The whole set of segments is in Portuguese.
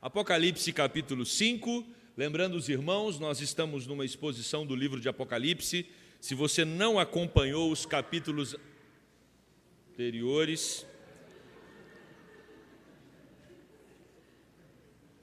Apocalipse capítulo 5, lembrando os irmãos, nós estamos numa exposição do livro de Apocalipse. Se você não acompanhou os capítulos anteriores,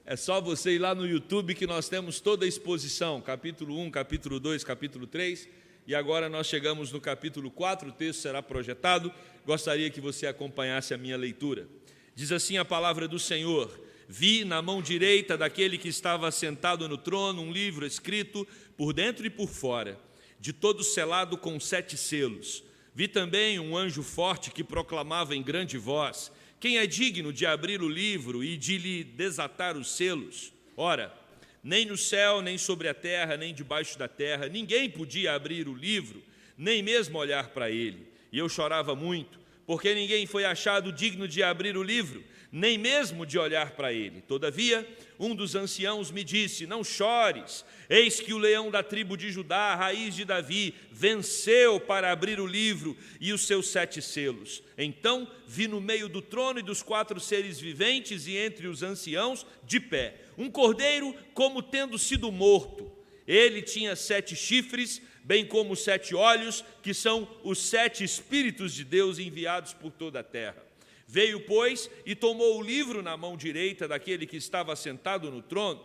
é só você ir lá no YouTube que nós temos toda a exposição, capítulo 1, capítulo 2, capítulo 3, e agora nós chegamos no capítulo 4, o texto será projetado, gostaria que você acompanhasse a minha leitura. Diz assim a palavra do Senhor: vi na mão direita daquele que estava sentado no trono um livro escrito por dentro e por fora, de todo selado com 7 selos. Vi também um anjo forte que proclamava em grande voz: quem é digno de abrir o livro e de lhe desatar os selos? Ora, nem no céu, nem sobre a terra, nem debaixo da terra, ninguém podia abrir o livro, nem mesmo olhar para ele. E eu chorava muito, porque ninguém foi achado digno de abrir o livro, nem mesmo de olhar para ele. Todavia, um dos anciãos me disse: não chores, eis que o leão da tribo de Judá, a raiz de Davi, venceu para abrir o livro e os seus 7 selos. Então vi no meio do trono e dos 4 seres viventes e entre os anciãos, de pé, um cordeiro como tendo sido morto. Ele tinha 7 chifres, bem como 7 olhos, que são os 7 Espíritos de Deus enviados por toda a terra. Veio, pois, e tomou o livro na mão direita daquele que estava sentado no trono.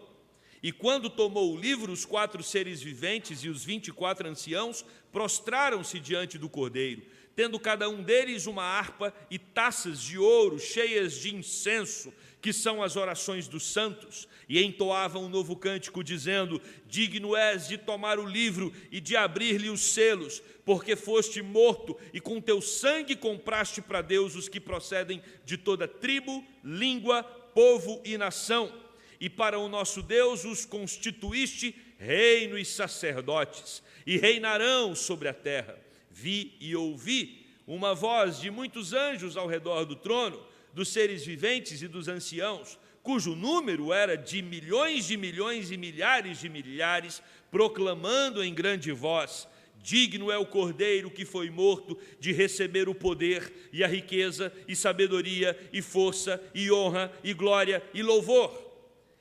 E quando tomou o livro, os 4 seres viventes e os 24 anciãos prostraram-se diante do cordeiro, tendo cada um deles uma harpa e taças de ouro cheias de incenso, que são as orações dos santos, e entoavam um novo cântico, dizendo: digno és de tomar o livro e de abrir-lhe os selos, porque foste morto, e com teu sangue compraste para Deus os que procedem de toda tribo, língua, povo e nação, e para o nosso Deus os constituíste reino e sacerdotes, e reinarão sobre a terra. Vi e ouvi uma voz de muitos anjos ao redor do trono, dos seres viventes e dos anciãos, cujo número era de milhões e milhares de milhares, proclamando em grande voz: digno é o cordeiro que foi morto de receber o poder e a riqueza e sabedoria e força e honra e glória e louvor.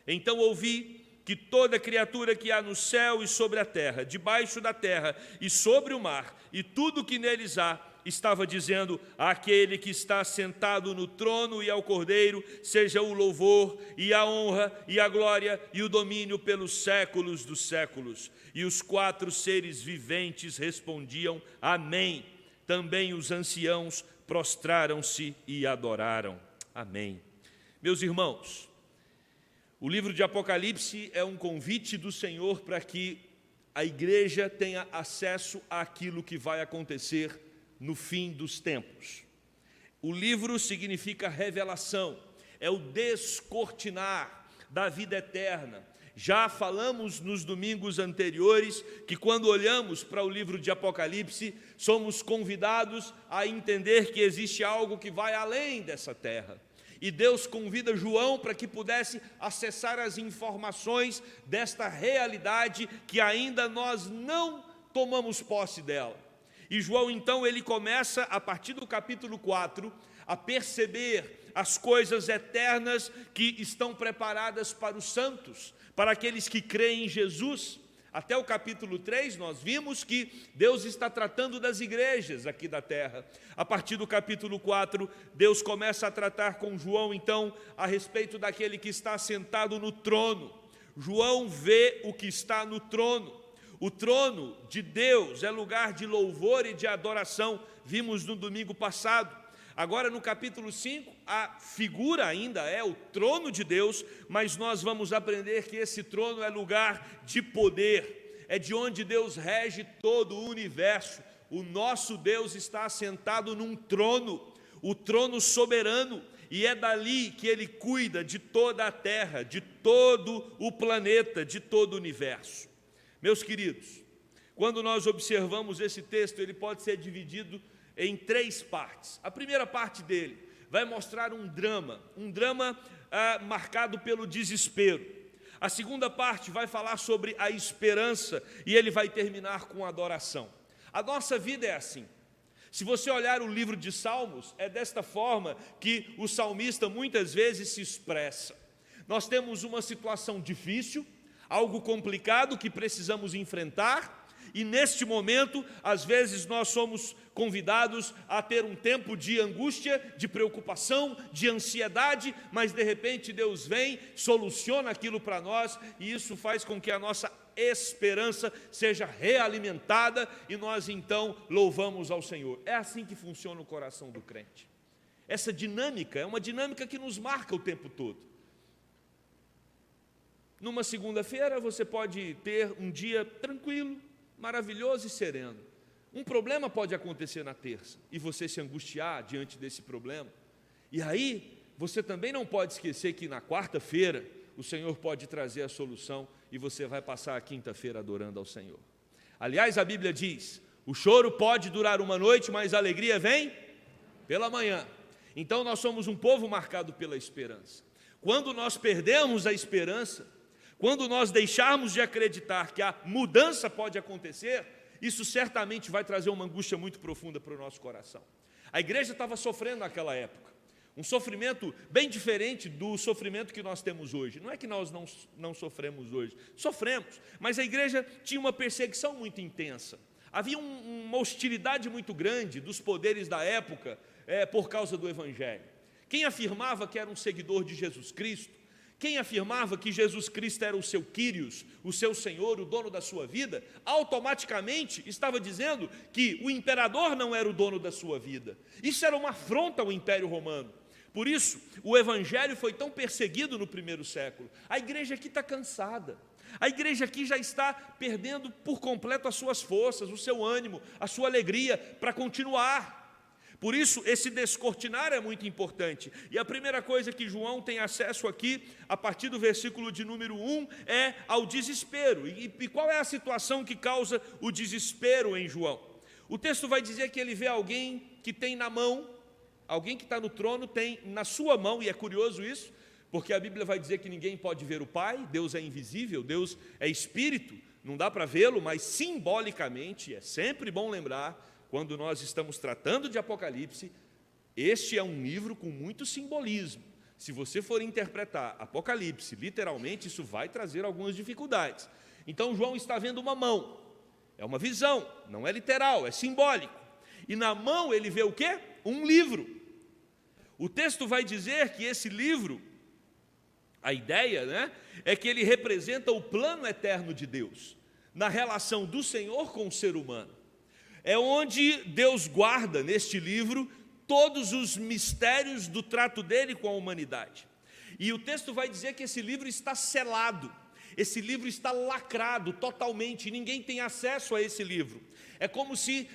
Então ouvi que toda criatura que há no céu e sobre a terra, debaixo da terra e sobre o mar, e tudo que neles há, estava dizendo: àquele que está sentado no trono e ao Cordeiro, seja o louvor e a honra e a glória e o domínio pelos séculos dos séculos. E os 4 seres viventes respondiam: amém. Também os anciãos prostraram-se e adoraram. Amém. Meus irmãos, o livro de Apocalipse é um convite do Senhor para que a igreja tenha acesso àquilo que vai acontecer no fim dos tempos. O livro significa revelação, é o descortinar da vida eterna. Já falamos nos domingos anteriores que quando olhamos para o livro de Apocalipse, somos convidados a entender que existe algo que vai além dessa terra. E Deus convida João para que pudesse acessar as informações desta realidade que ainda nós não tomamos posse dela. E João, então, ele começa, a partir do capítulo 4, a perceber as coisas eternas que estão preparadas para os santos, para aqueles que creem em Jesus. Até o capítulo 3, nós vimos que Deus está tratando das igrejas aqui da terra. A partir do capítulo 4, Deus começa a tratar com João, então, a respeito daquele que está sentado no trono. João vê o que está no trono. O trono de Deus é lugar de louvor e de adoração, vimos no domingo passado. Agora no capítulo 5, a figura ainda é o trono de Deus, mas nós vamos aprender que esse trono é lugar de poder, é de onde Deus rege todo o universo. O nosso Deus está assentado num trono, o trono soberano, e é dali que Ele cuida de toda a terra, de todo o planeta, de todo o universo. Meus queridos, quando nós observamos esse texto, ele pode ser dividido em 3 partes. A primeira parte dele vai mostrar um drama marcado pelo desespero. A segunda parte vai falar sobre a esperança e ele vai terminar com a adoração. A nossa vida é assim. Se você olhar o livro de Salmos, é desta forma que o salmista muitas vezes se expressa. Nós temos uma situação difícil, algo complicado que precisamos enfrentar, e neste momento, às vezes nós somos convidados a ter um tempo de angústia, de preocupação, de ansiedade, mas de repente Deus vem, soluciona aquilo para nós, e isso faz com que a nossa esperança seja realimentada, e nós então louvamos ao Senhor. É assim que funciona o coração do crente. Essa dinâmica é uma dinâmica que nos marca o tempo todo. Numa segunda-feira você pode ter um dia tranquilo, maravilhoso e sereno. Um problema pode acontecer na terça e você se angustiar diante desse problema. E aí, você também não pode esquecer que na quarta-feira o Senhor pode trazer a solução e você vai passar a quinta-feira adorando ao Senhor. Aliás, a Bíblia diz: o choro pode durar uma noite, mas a alegria vem pela manhã. Então nós somos um povo marcado pela esperança. Quando nós perdemos a esperança, quando nós deixarmos de acreditar que a mudança pode acontecer, isso certamente vai trazer uma angústia muito profunda para o nosso coração. A igreja estava sofrendo naquela época, um sofrimento bem diferente do sofrimento que nós temos hoje. Não é que nós não sofremos hoje, sofremos, mas a igreja tinha uma perseguição muito intensa. Havia uma hostilidade muito grande dos poderes da época por causa do Evangelho. Quem afirmava que era um seguidor de Jesus Cristo, quem afirmava que Jesus Cristo era o seu Quírios, o seu Senhor, o dono da sua vida, automaticamente estava dizendo que o imperador não era o dono da sua vida. Isso era uma afronta ao Império Romano. Por isso, o Evangelho foi tão perseguido no primeiro século. A igreja aqui está cansada. A igreja aqui já está perdendo por completo as suas forças, o seu ânimo, a sua alegria para continuar. Por isso, esse descortinar é muito importante. E a primeira coisa que João tem acesso aqui, a partir do versículo de número 1, é ao desespero. E qual é a situação que causa o desespero em João? O texto vai dizer que ele vê alguém que tem na mão, alguém que está no trono tem na sua mão, e é curioso isso, porque a Bíblia vai dizer que ninguém pode ver o Pai, Deus é invisível, Deus é Espírito, não dá para vê-lo, mas simbolicamente, é sempre bom lembrar, quando nós estamos tratando de Apocalipse, este é um livro com muito simbolismo. Se você for interpretar Apocalipse literalmente, isso vai trazer algumas dificuldades. Então João está vendo uma mão, é uma visão, não é literal, é simbólico. E na mão ele vê o quê? Um livro. O texto vai dizer que esse livro, a ideia, é que ele representa o plano eterno de Deus, na relação do Senhor com o ser humano. É onde Deus guarda, neste livro, todos os mistérios do trato dele com a humanidade. E o texto vai dizer que esse livro está selado, esse livro está lacrado totalmente, e ninguém tem acesso a esse livro. É como se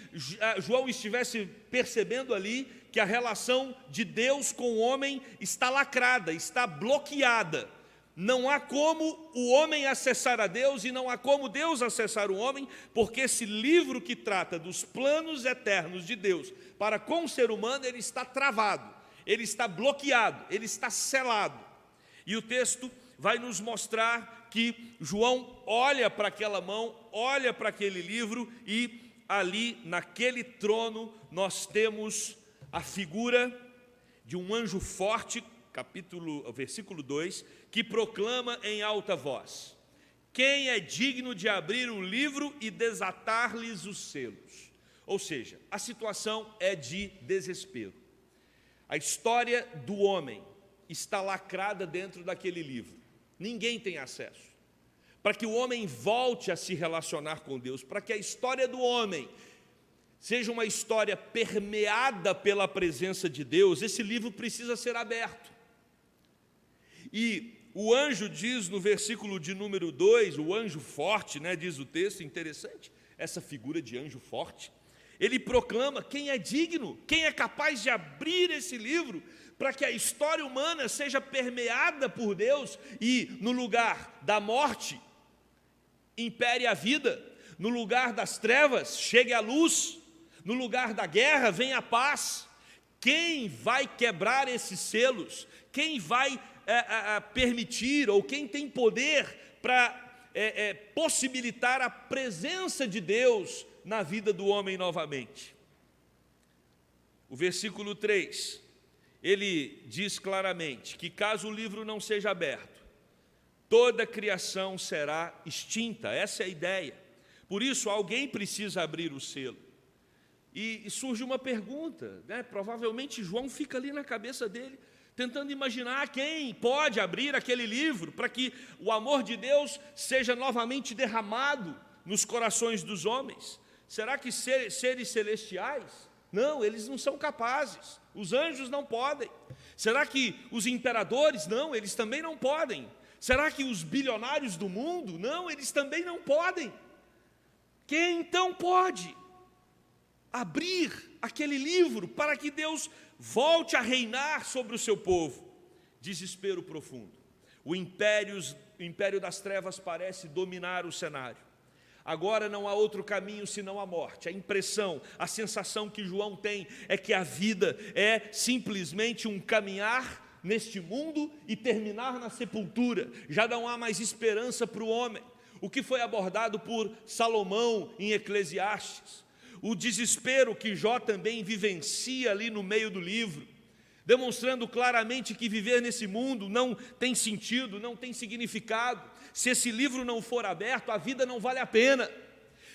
João estivesse percebendo ali que a relação de Deus com o homem está lacrada, está bloqueada. Não há como o homem acessar a Deus e não há como Deus acessar o homem, porque esse livro que trata dos planos eternos de Deus para com o ser humano, ele está travado, ele está bloqueado, ele está selado. E o texto vai nos mostrar que João olha para aquela mão, olha para aquele livro e ali naquele trono nós temos a figura de um anjo forte, versículo 2, que proclama em alta voz: quem é digno de abrir o livro e desatar-lhes os selos? Ou seja, a situação é de desespero. A história do homem está lacrada dentro daquele livro. Ninguém tem acesso. Para que o homem volte a se relacionar com Deus, para que a história do homem seja uma história permeada pela presença de Deus, esse livro precisa ser aberto. E o anjo diz no versículo de número 2, o anjo forte, diz o texto, interessante, essa figura de anjo forte, ele proclama quem é digno, quem é capaz de abrir esse livro, para que a história humana seja permeada por Deus, e no lugar da morte, impere a vida, no lugar das trevas, chegue a luz, no lugar da guerra, venha a paz. Quem vai quebrar esses selos? Quem vai permitir, ou quem tem poder para possibilitar a presença de Deus na vida do homem novamente? O versículo 3, ele diz claramente que caso o livro não seja aberto, toda a criação será extinta. Essa é a ideia. Por isso, alguém precisa abrir o selo. E surge uma pergunta, né? Provavelmente João fica ali na cabeça dele, tentando imaginar quem pode abrir aquele livro para que o amor de Deus seja novamente derramado nos corações dos homens. Será que seres celestiais? Não, eles não são capazes. Os anjos não podem. Será que os imperadores? Não, eles também não podem. Será que os bilionários do mundo? Não, eles também não podem. Quem então pode abrir aquele livro para que Deus volte a reinar sobre o seu povo? Desespero profundo. O império das trevas parece dominar o cenário. Agora não há outro caminho senão a morte. A impressão, a sensação que João tem é que a vida é simplesmente um caminhar neste mundo e terminar na sepultura. Já não há mais esperança para o homem. O que foi abordado por Salomão em Eclesiastes. O desespero que Jó também vivencia ali no meio do livro, demonstrando claramente que viver nesse mundo não tem sentido, não tem significado. Se esse livro não for aberto, a vida não vale a pena.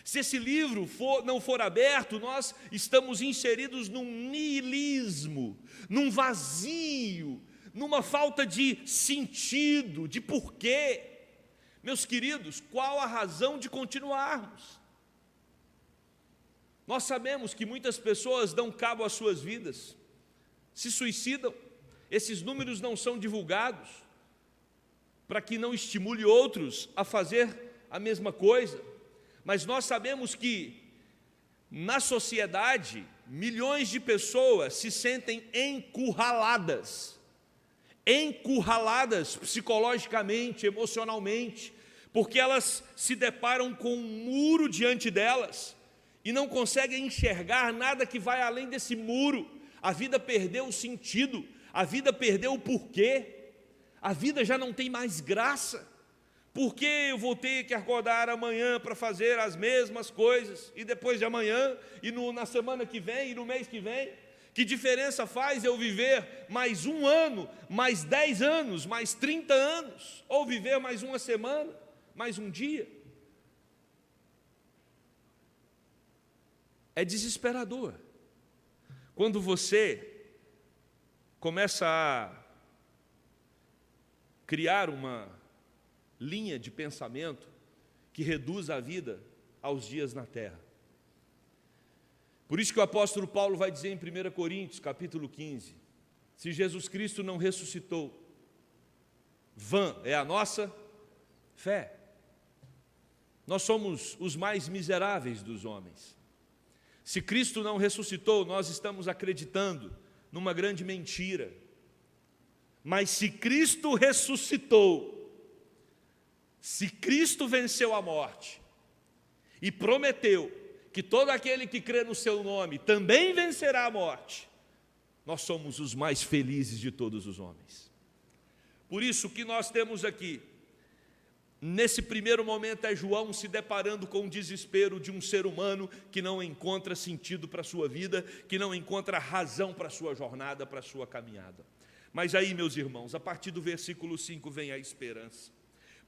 Se esse livro não for aberto, nós estamos inseridos num niilismo, num vazio, numa falta de sentido, de porquê. Meus queridos, qual a razão de continuarmos? Nós sabemos que muitas pessoas dão cabo às suas vidas, se suicidam. Esses números não são divulgados para que não estimule outros a fazer a mesma coisa. Mas nós sabemos que na sociedade, milhões de pessoas se sentem encurraladas psicologicamente, emocionalmente, porque elas se deparam com um muro diante delas e não conseguem enxergar nada que vai além desse muro. A vida perdeu o sentido, a vida perdeu o porquê, a vida já não tem mais graça. Por que eu vou ter que acordar amanhã para fazer as mesmas coisas, e depois de amanhã, e na semana que vem, e no mês que vem? Que diferença faz eu viver mais 1 ano, mais 10 anos, mais 30 anos, ou viver mais uma semana, mais um dia? É desesperador quando você começa a criar uma linha de pensamento que reduz a vida aos dias na terra. Por isso que o apóstolo Paulo vai dizer em 1 Coríntios, capítulo 15, se Jesus Cristo não ressuscitou, vã é a nossa fé. Nós somos os mais miseráveis dos homens. Se Cristo não ressuscitou, nós estamos acreditando numa grande mentira. Mas se Cristo ressuscitou, se Cristo venceu a morte e prometeu que todo aquele que crê no seu nome também vencerá a morte, nós somos os mais felizes de todos os homens. Por isso, o que nós temos aqui, nesse primeiro momento, é João se deparando com o desespero de um ser humano que não encontra sentido para a sua vida, que não encontra razão para a sua jornada, para a sua caminhada. Mas aí, meus irmãos, a partir do versículo 5 vem a esperança.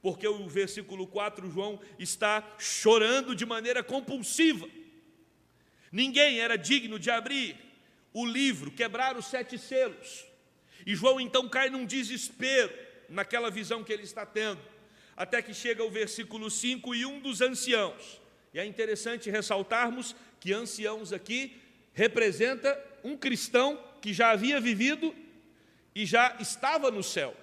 Porque o versículo 4, João está chorando de maneira compulsiva. Ninguém era digno de abrir o livro, quebrar os 7 selos. E João então cai num desespero, naquela visão que ele está tendo. Até que chega o versículo 5, e um dos anciãos. E é interessante ressaltarmos que anciãos aqui representa um cristão que já havia vivido e já estava no céu.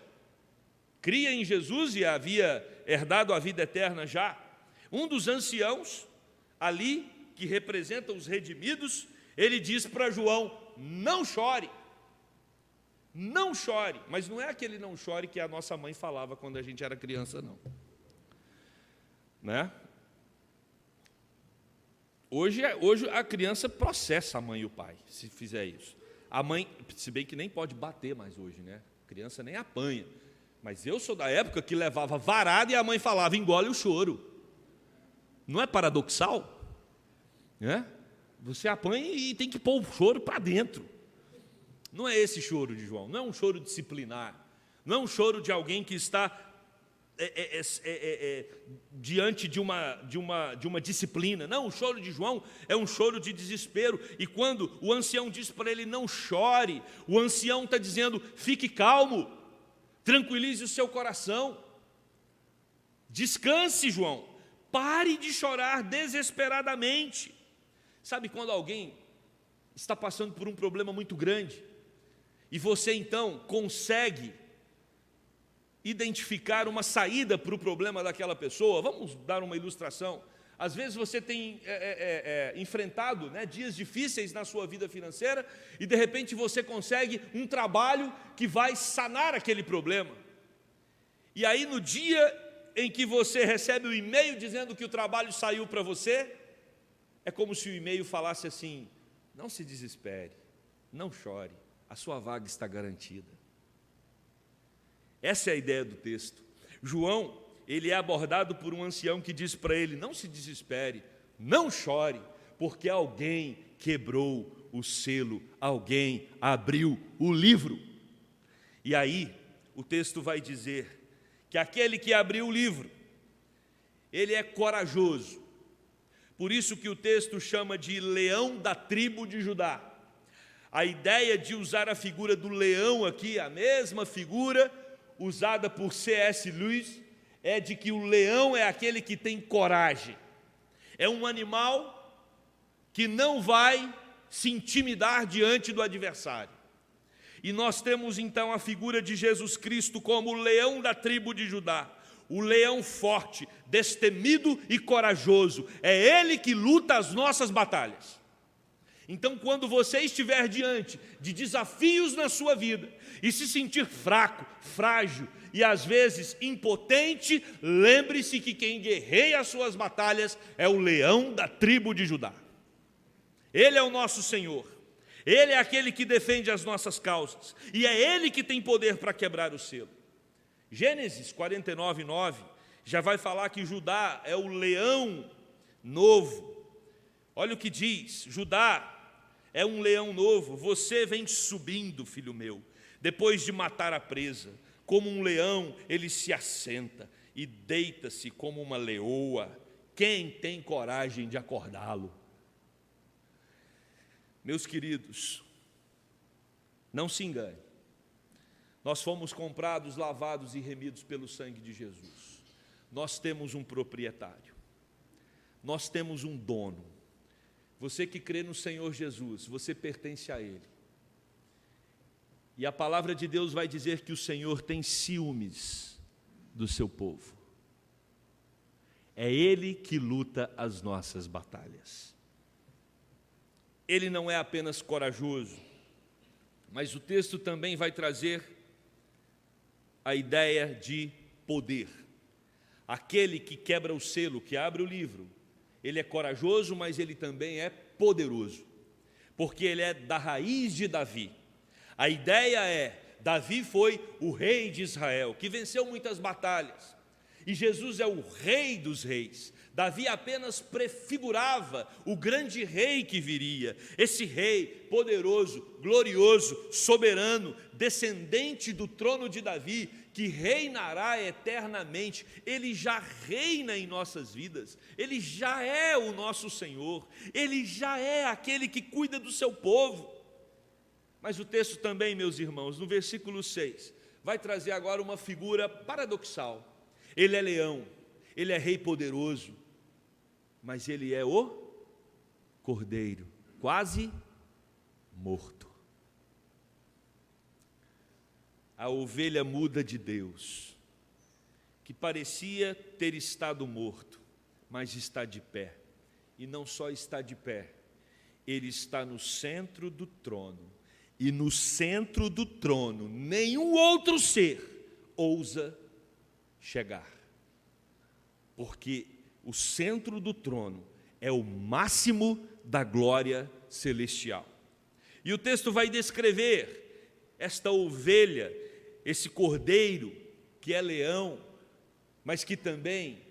Cria em Jesus e havia herdado a vida eterna já. Um dos anciãos ali, que representa os redimidos, ele diz para João, não chore. Não chore. Mas não é aquele não chore que a nossa mãe falava quando a gente era criança, não. Né? Hoje a criança processa a mãe e o pai, se fizer isso. A mãe, se bem que nem pode bater mais hoje, né? A criança nem apanha. Mas eu sou da época que levava varada e a mãe falava, engole o choro. Não é paradoxal? Né? Você apanha e tem que pôr o choro para dentro. Não é esse choro de João, não é um choro disciplinar, não é um choro de alguém que está diante de uma disciplina. Não, o choro de João é um choro de desespero. E quando o ancião diz para ele não chore, o ancião está dizendo fique calmo, tranquilize o seu coração, descanse, João, pare de chorar desesperadamente. Sabe quando alguém está passando por um problema muito grande e você então consegue identificar uma saída para o problema daquela pessoa? Vamos dar uma ilustração. Às vezes você tem enfrentado, né, dias difíceis na sua vida financeira e de repente você consegue um trabalho que vai sanar aquele problema. E aí no dia em que você recebe o e-mail dizendo que o trabalho saiu para você, é como se o e-mail falasse assim: não se desespere, não chore, a sua vaga está garantida. Essa é a ideia do texto. João, ele é abordado por um ancião que diz para ele: não se desespere, não chore, porque alguém quebrou o selo, alguém abriu o livro. E aí, o texto vai dizer que aquele que abriu o livro, ele é corajoso. Por isso que o texto chama de leão da tribo de Judá. A ideia de usar a figura do leão aqui, a mesma figura usada por C.S. Lewis, é de que o leão é aquele que tem coragem. É um animal que não vai se intimidar diante do adversário. E nós temos então a figura de Jesus Cristo como o leão da tribo de Judá, o leão forte, destemido e corajoso. É ele que luta as nossas batalhas. Então, quando você estiver diante de desafios na sua vida e se sentir fraco, frágil e às vezes impotente, lembre-se que quem guerreia as suas batalhas é o leão da tribo de Judá. Ele é o nosso Senhor, Ele é aquele que defende as nossas causas e é Ele que tem poder para quebrar o selo. Gênesis 49:9 já vai falar que Judá é o leão novo. Olha o que diz: Judá é um leão novo, você vem subindo, filho meu, depois de matar a presa. Como um leão, ele se assenta e deita-se como uma leoa. Quem tem coragem de acordá-lo? Meus queridos, não se engane. Nós fomos comprados, lavados e remidos pelo sangue de Jesus. Nós temos um proprietário. Nós temos um dono. Você que crê no Senhor Jesus, você pertence a Ele. E a palavra de Deus vai dizer que o Senhor tem ciúmes do seu povo. É Ele que luta as nossas batalhas. Ele não é apenas corajoso, mas o texto também vai trazer a ideia de poder. Aquele que quebra o selo, que abre o livro, ele é corajoso, mas ele também é poderoso, porque ele é da raiz de Davi. A ideia é, Davi foi o rei de Israel, que venceu muitas batalhas, e Jesus é o rei dos reis. Davi apenas prefigurava o grande rei que viria, esse rei poderoso, glorioso, soberano, descendente do trono de Davi, que reinará eternamente. Ele já reina em nossas vidas, Ele já é o nosso Senhor, Ele já é aquele que cuida do seu povo. Mas o texto também, meus irmãos, no versículo 6, vai trazer agora uma figura paradoxal. Ele é leão, ele é rei poderoso, mas ele é o cordeiro, quase morto. A ovelha muda de Deus, que parecia ter estado morto, mas está de pé. E não só está de pé, ele está no centro do trono. E no centro do trono, nenhum outro ser ousa chegar. Porque o centro do trono é o máximo da glória celestial. E o texto vai descrever esta ovelha, esse cordeiro, que é leão, mas que também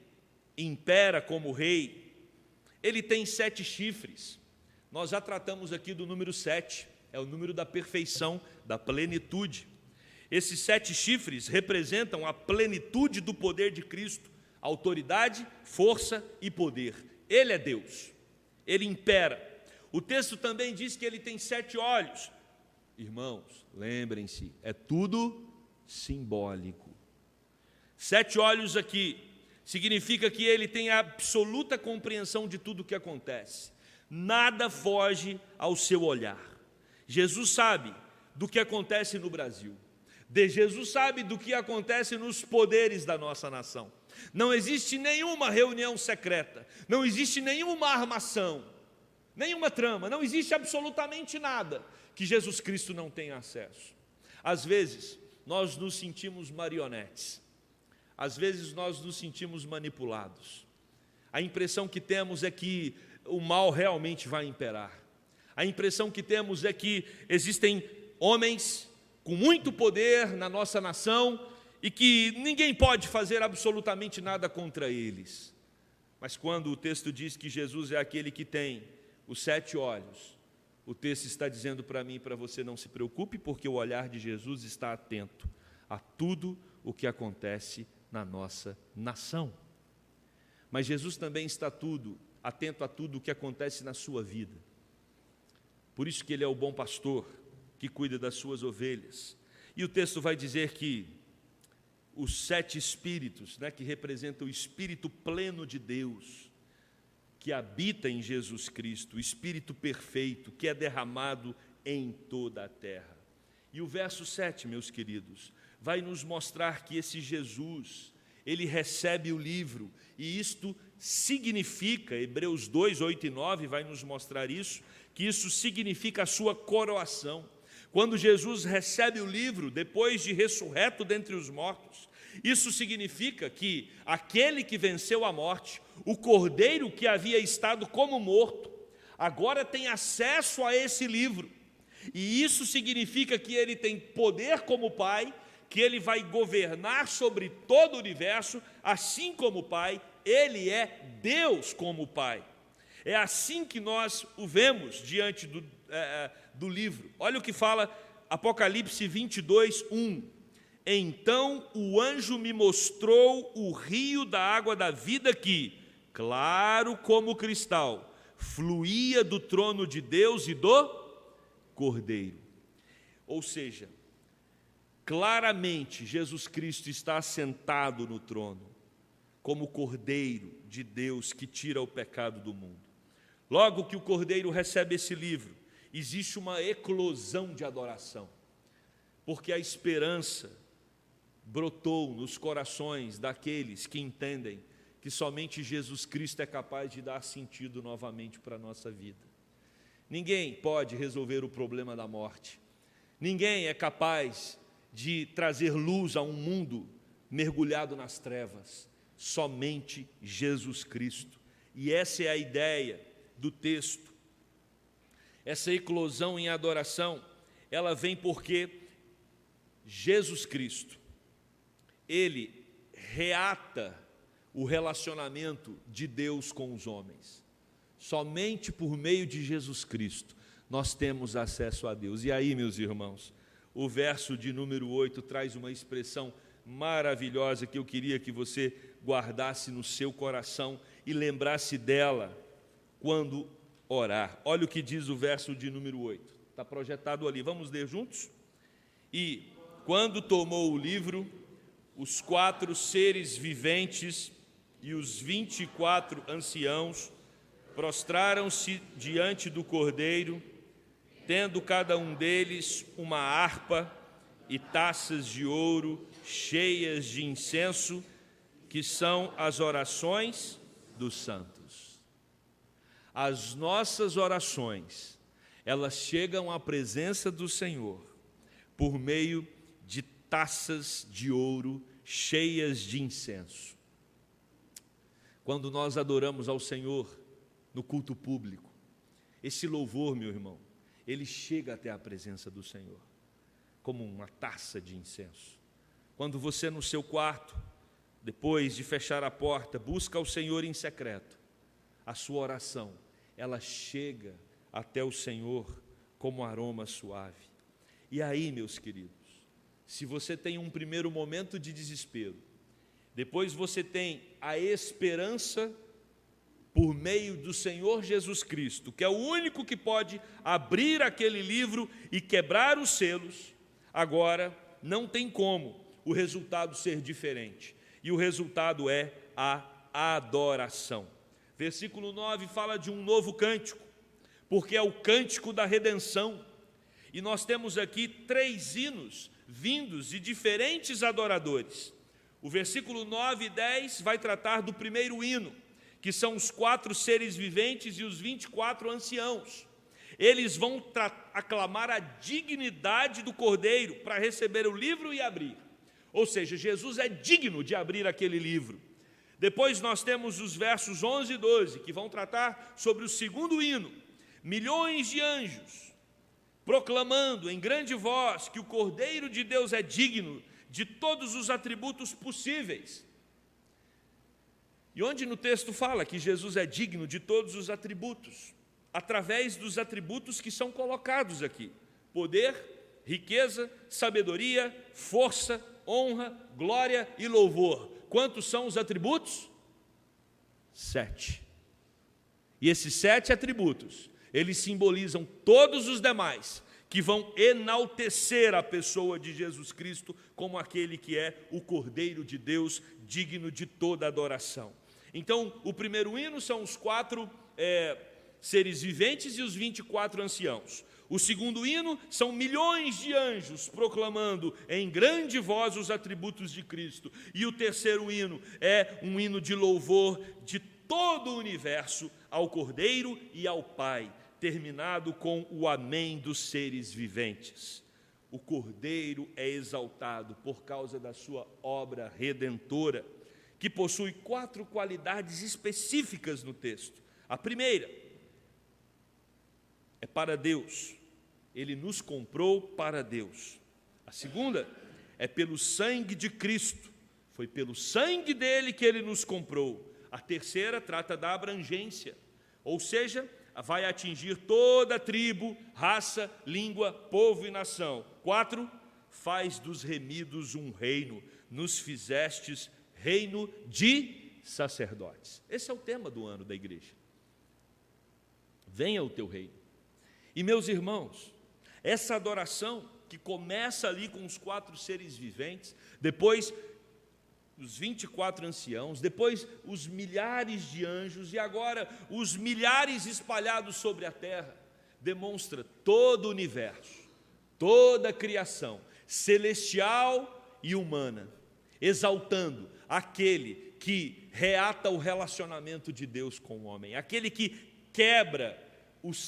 impera como rei. Ele tem 7 chifres. Nós já tratamos aqui do número 7. é o número da perfeição, da plenitude. Esses 7 chifres representam a plenitude do poder de Cristo, autoridade, força e poder. Ele é Deus, ele impera. O texto também diz que ele tem 7 olhos. Irmãos, lembrem-se, é tudo simbólico. 7 olhos aqui significa que ele tem a absoluta compreensão de tudo o que acontece. Nada foge ao seu olhar. Jesus sabe do que acontece no Brasil. Jesus sabe do que acontece nos poderes da nossa nação. Não existe nenhuma reunião secreta, não existe nenhuma armação, nenhuma trama, não existe absolutamente nada que Jesus Cristo não tenha acesso. Às vezes, nós nos sentimos marionetes, às vezes nós nos sentimos manipulados. A impressão que temos é que o mal realmente vai imperar. A impressão que temos é que existem homens com muito poder na nossa nação e que ninguém pode fazer absolutamente nada contra eles. Mas quando o texto diz que Jesus é aquele que tem os 7 olhos, o texto está dizendo para mim e para você: não se preocupe, porque o olhar de Jesus está atento a tudo o que acontece na nossa nação. Mas Jesus também está atento a tudo o que acontece na sua vida. Por isso que ele é o bom pastor que cuida das suas ovelhas. E o texto vai dizer que os 7 espíritos, que representam o Espírito pleno de Deus, que habita em Jesus Cristo, o Espírito perfeito, que é derramado em toda a terra. E o verso 7, meus queridos, vai nos mostrar que esse Jesus, ele recebe o livro, e isto significa, Hebreus 2, 8 e 9 vai nos mostrar isso, que isso significa a sua coroação. Quando Jesus recebe o livro, depois de ressurreto dentre os mortos, isso significa que aquele que venceu a morte, o cordeiro que havia estado como morto, agora tem acesso a esse livro. E isso significa que ele tem poder como Pai, que ele vai governar sobre todo o universo, assim como o Pai, ele é Deus como Pai. É assim que nós o vemos diante do livro. Olha o que fala Apocalipse 22, 1. Então o anjo me mostrou o rio da água da vida que, claro como cristal, fluía do trono de Deus e do Cordeiro. Ou seja, claramente Jesus Cristo está assentado no trono, como Cordeiro de Deus que tira o pecado do mundo. Logo que o Cordeiro recebe esse livro, existe uma eclosão de adoração, porque a esperança brotou nos corações daqueles que entendem que somente Jesus Cristo é capaz de dar sentido novamente para a nossa vida. Ninguém pode resolver o problema da morte, ninguém é capaz de trazer luz a um mundo mergulhado nas trevas, somente Jesus Cristo. E essa é a ideia do texto. Essa eclosão em adoração, ela vem porque Jesus Cristo, ele reata o relacionamento de Deus com os homens. Somente por meio de Jesus Cristo nós temos acesso a Deus. E aí, meus irmãos, o verso de número 8 traz uma expressão maravilhosa que eu queria que você guardasse no seu coração e lembrasse dela quando orar. Olha o que diz o verso de número 8. Está projetado ali. Vamos ler juntos? E quando tomou o livro, os 4 seres viventes e os 24 anciãos prostraram-se diante do Cordeiro, tendo cada um deles uma harpa e taças de ouro cheias de incenso, que são as orações dos santos. As nossas orações, elas chegam à presença do Senhor por meio de taças de ouro cheias de incenso. Quando nós adoramos ao Senhor no culto público, esse louvor, meu irmão, ele chega até a presença do Senhor, como uma taça de incenso. Quando você no seu quarto, depois de fechar a porta, busca ao Senhor em secreto, a sua oração, ela chega até o Senhor como aroma suave. E aí, meus queridos, se você tem um primeiro momento de desespero, depois você tem a esperança por meio do Senhor Jesus Cristo, que é o único que pode abrir aquele livro e quebrar os selos, agora não tem como o resultado ser diferente. E o resultado é a adoração. Versículo 9 fala de um novo cântico, porque é o cântico da redenção. E nós temos aqui 3 hinos vindos de diferentes adoradores. O versículo 9 e 10 vai tratar do primeiro hino, que são os 4 seres viventes e os 24 anciãos. Eles vão aclamar a dignidade do Cordeiro para receber o livro e abrir. Ou seja, Jesus é digno de abrir aquele livro. Depois nós temos os versos 11 e 12, que vão tratar sobre o segundo hino. Milhões de anjos proclamando em grande voz que o Cordeiro de Deus é digno de todos os atributos possíveis. E onde no texto fala que Jesus é digno de todos os atributos? Através dos atributos que são colocados aqui: poder, riqueza, sabedoria, força, honra, glória e louvor. Quantos são os atributos? 7. E esses 7 atributos, eles simbolizam todos os demais, que vão enaltecer a pessoa de Jesus Cristo como aquele que é o Cordeiro de Deus, digno de toda adoração. Então, o primeiro hino são os 4 seres viventes e os 24 anciãos. O segundo hino são milhões de anjos proclamando em grande voz os atributos de Cristo. E o terceiro hino é um hino de louvor de todo o universo ao Cordeiro e ao Pai, terminado com o amém dos seres viventes. O Cordeiro é exaltado por causa da sua obra redentora, que possui 4 qualidades específicas no texto. A primeira é para Deus. Ele nos comprou para Deus. A segunda é pelo sangue de Cristo. Foi pelo sangue dele que ele nos comprou. A terceira trata da abrangência, ou seja, vai atingir toda a tribo, raça, língua, povo e nação. 4, faz dos remidos um reino. Nos fizestes reino de sacerdotes. Esse é o tema do ano da igreja. Venha o teu reino. E meus irmãos, essa adoração que começa ali com os 4 seres viventes, depois os 24 anciãos, depois os milhares de anjos e agora os milhares espalhados sobre a terra, demonstra todo o universo, toda a criação, celestial e humana, exaltando aquele que reata o relacionamento de Deus com o homem, aquele que quebra os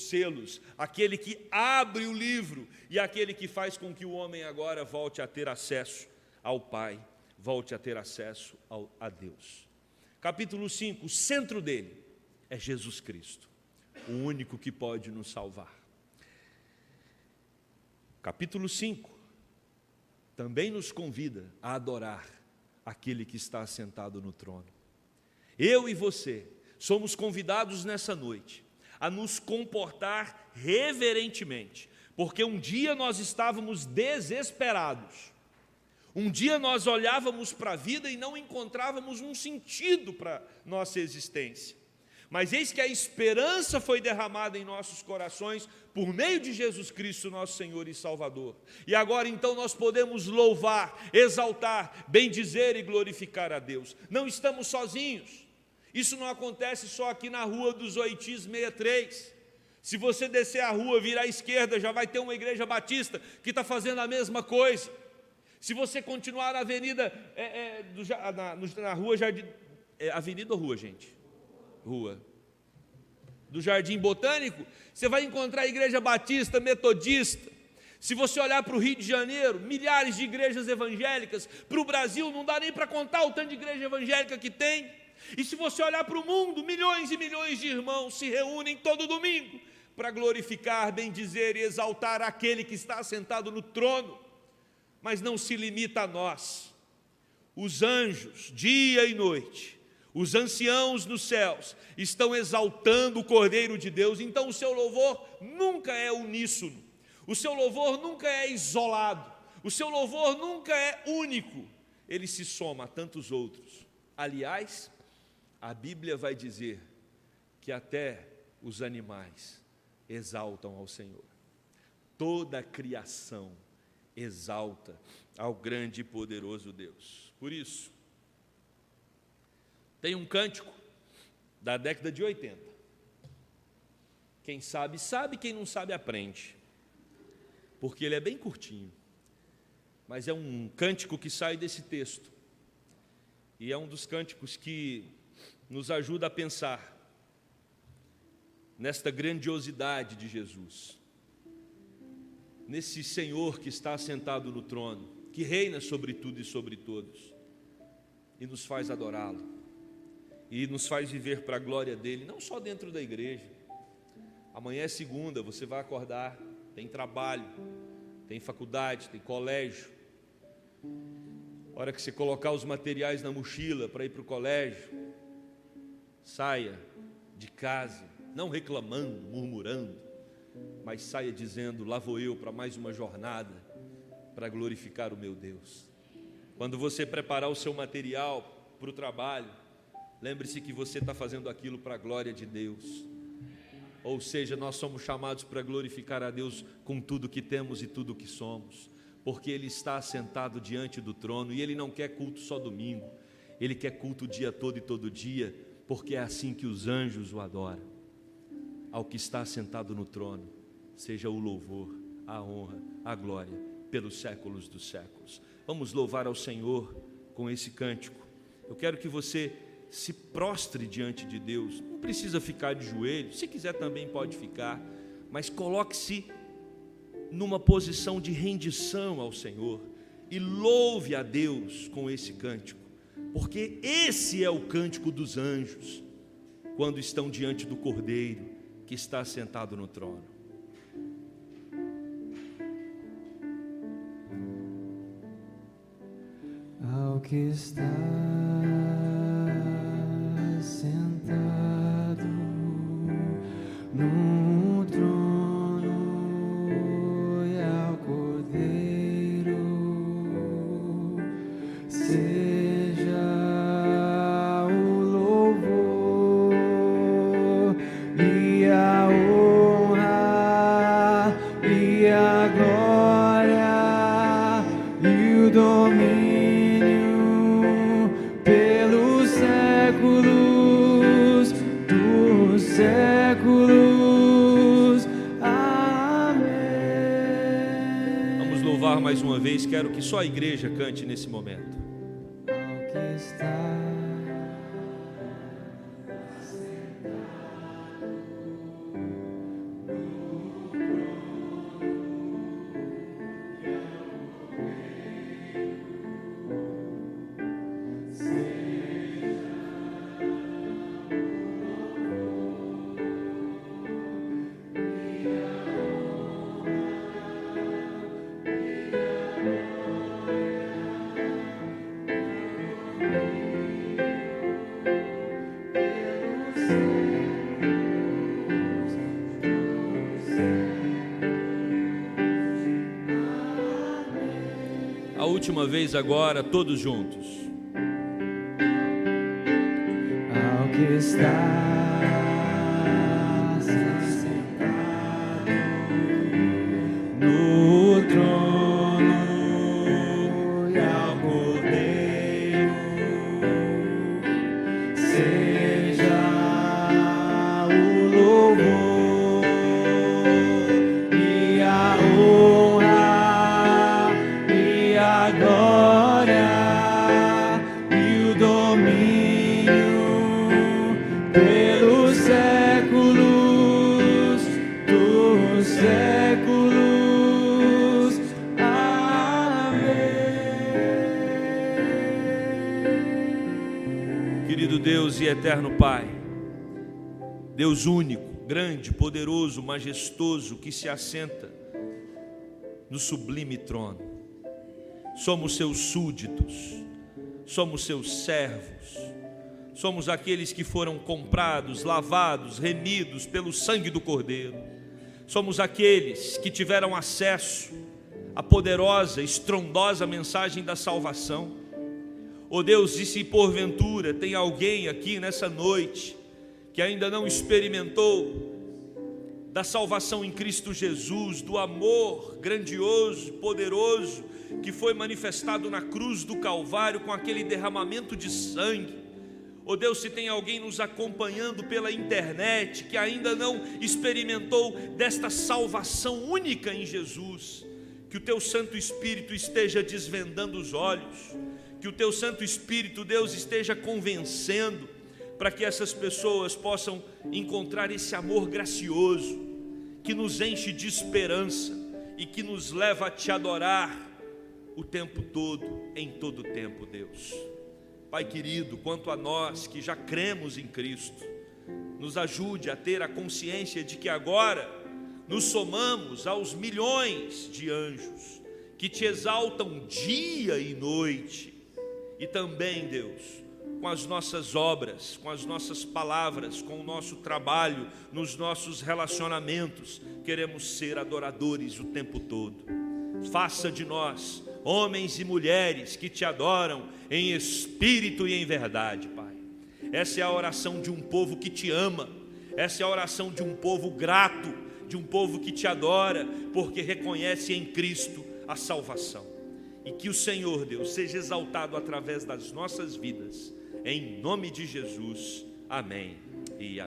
selos, aquele que abre o livro e aquele que faz com que o homem agora volte a ter acesso ao Pai, volte a ter acesso a Deus. Capítulo 5, o centro dele é Jesus Cristo, o único que pode nos salvar. Capítulo 5 também nos convida a adorar aquele que está assentado no trono. Eu e você somos convidados nessa noite a nos comportar reverentemente, porque um dia nós estávamos desesperados, um dia nós olhávamos para a vida e não encontrávamos um sentido para nossa existência, mas eis que a esperança foi derramada em nossos corações por meio de Jesus Cristo, nosso Senhor e Salvador, e agora então nós podemos louvar, exaltar, bendizer e glorificar a Deus. Não estamos sozinhos. Isso não acontece só aqui na rua dos Oitis 63. Se você descer a rua, virar à esquerda, já vai ter uma igreja batista que está fazendo a mesma coisa. Se você continuar na avenida, na rua Jardim... avenida ou rua, gente? Rua. Do Jardim Botânico, você vai encontrar a igreja batista, metodista. Se você olhar para o Rio de Janeiro, milhares de igrejas evangélicas. Para o Brasil, não dá nem para contar o tanto de igreja evangélica que tem. E se você olhar para o mundo, milhões e milhões de irmãos se reúnem todo domingo para glorificar, bendizer e exaltar aquele que está assentado no trono. Mas não se limita a nós. Os anjos, dia e noite, os anciãos nos céus estão exaltando o Cordeiro de Deus, então o seu louvor nunca é uníssono, o seu louvor nunca é isolado, o seu louvor nunca é único, ele se soma a tantos outros. Aliás, a Bíblia vai dizer que até os animais exaltam ao Senhor. Toda a criação exalta ao grande e poderoso Deus. Por isso, tem um cântico da década de 80. Quem sabe, sabe, quem não sabe, aprende. Porque ele é bem curtinho. Mas é um cântico que sai desse texto. E é um dos cânticos que nos ajuda a pensar nesta grandiosidade de Jesus, nesse Senhor que está sentado no trono, que reina sobre tudo e sobre todos, e nos faz adorá-lo, e nos faz viver para a glória dele, não só dentro da igreja. Amanhã é segunda, você vai acordar, tem trabalho, tem faculdade, tem colégio. A hora que você colocar os materiais na mochila para ir para o colégio, saia de casa, não reclamando, murmurando, mas saia dizendo: lá vou eu para mais uma jornada para glorificar o meu Deus. Quando você preparar o seu material para o trabalho, lembre-se que você está fazendo aquilo para a glória de Deus. Ou seja, nós somos chamados para glorificar a Deus com tudo que temos e tudo que somos, porque Ele está sentado diante do trono, e Ele não quer culto só domingo, Ele quer culto o dia todo e todo dia, porque é assim que os anjos o adoram. Ao que está sentado no trono seja o louvor, a honra, a glória, pelos séculos dos séculos. Vamos louvar ao Senhor com esse cântico. Eu quero que você se prostre diante de Deus. Não precisa ficar de joelhos, se quiser também pode ficar, mas coloque-se numa posição de rendição ao Senhor e louve a Deus com esse cântico, porque esse é o cântico dos anjos quando estão diante do Cordeiro que está sentado no trono. Ao que está sentado no trono e ao Cordeiro seja o louvor e a honra e a glória e o domínio pelos séculos dos séculos. Amém. Vamos louvar mais uma vez. Quero que só a igreja cante nesse momento. Ao que está A última vez agora, todos juntos. ao que está sentado no trono e ao Cordeiro seja o louvor e a honra e a glória e o domínio pelos séculos dos séculos. Amém. Querido Deus e eterno Pai, Deus único, grande, poderoso, majestoso, que se assenta no sublime trono. Somos seus súditos, somos seus servos, Somos aqueles que foram comprados, lavados, remidos pelo sangue do Cordeiro. Somos aqueles que tiveram acesso à poderosa, estrondosa mensagem da salvação. Ó Deus, e se porventura tem alguém aqui nessa noite que ainda não experimentou da salvação em Cristo Jesus, do amor grandioso, poderoso, que foi manifestado na cruz do Calvário com aquele derramamento de sangue. Ó Deus, se tem alguém nos acompanhando pela internet que ainda não experimentou desta salvação única em Jesus, que o Teu Santo Espírito esteja desvendando os olhos, que o Teu Santo Espírito, Deus, esteja convencendo, para que essas pessoas possam encontrar esse amor gracioso, que nos enche de esperança e que nos leva a Te adorar o tempo todo, em todo tempo, Deus. Pai querido, quanto a nós que já cremos em Cristo, nos ajude a ter a consciência de que agora nos somamos aos milhões de anjos que Te exaltam dia e noite. E também, Deus, com as nossas obras, com as nossas palavras, com o nosso trabalho, nos nossos relacionamentos, queremos ser adoradores o tempo todo. Faça de nós homens e mulheres que Te adoram em espírito e em verdade, Pai. Essa é a oração de um povo que Te ama, essa é a oração de um povo grato, de um povo que Te adora, porque reconhece em Cristo a salvação. E que o Senhor, Deus, seja exaltado através das nossas vidas, em nome de Jesus, amém e amém.